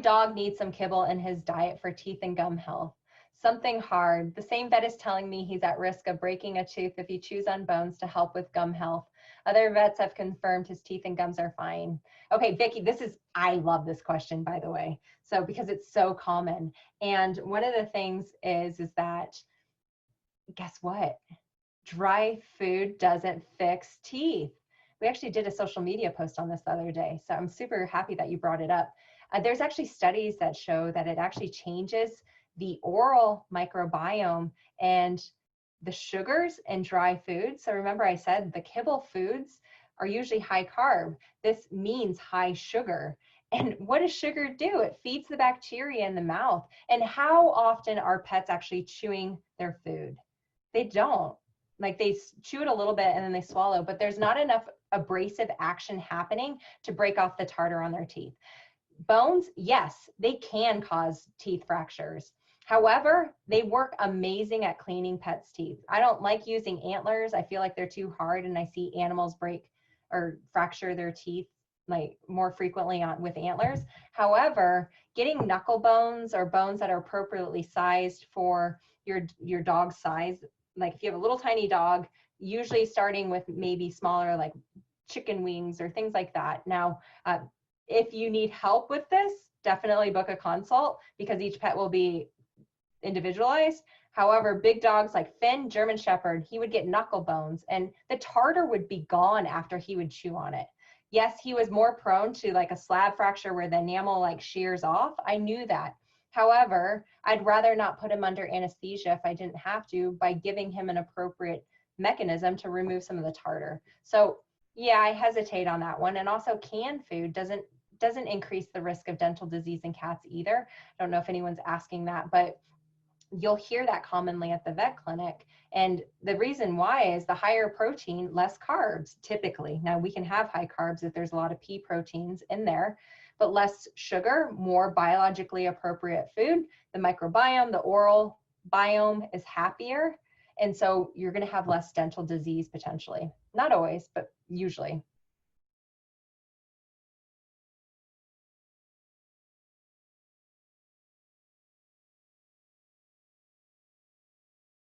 dog needs some kibble in his diet for teeth and gum health. Something hard. The same vet is telling me he's at risk of breaking a tooth if he chews on bones to help with gum health. Other vets have confirmed his teeth and gums are fine. Okay, Vicki, I love this question, by the way. So, because it's so common. And one of the things is that, guess what? Dry food doesn't fix teeth. We actually did a social media post on this the other day, so I'm super happy that you brought it up. There's actually studies that show that it actually changes the oral microbiome and the sugars in dry foods. So remember I said the kibble foods are usually high carb. This means high sugar. And what does sugar do? It feeds the bacteria in the mouth. And how often are pets actually chewing their food? They don't. Like they chew it a little bit and then they swallow, but there's not enough abrasive action happening to break off the tartar on their teeth. Bones, yes, they can cause teeth fractures. However, they work amazing at cleaning pets' teeth. I don't like using antlers. I feel like they're too hard, and I see animals break or fracture their teeth like more frequently with antlers. However, getting knuckle bones or bones that are appropriately sized for your dog's size, like if you have a little tiny dog, usually starting with maybe smaller like chicken wings or things like that. Now, if you need help with this, definitely book a consult because each pet will be individualized. However, big dogs like Finn, German Shepherd, he would get knuckle bones and the tartar would be gone after he would chew on it. Yes, he was more prone to like a slab fracture where the enamel like shears off. I knew that. However, I'd rather not put him under anesthesia if I didn't have to by giving him an appropriate mechanism to remove some of the tartar. So yeah, I hesitate on that one. And also canned food doesn't increase the risk of dental disease in cats either. I don't know if anyone's asking that, but you'll hear that commonly at the vet clinic. And the reason why is the higher protein, less carbs, typically. Now we can have high carbs if there's a lot of pea proteins in there, but less sugar, more biologically appropriate food. The microbiome, the oral biome is happier. And so you're going to have less dental disease potentially. Not always, but usually.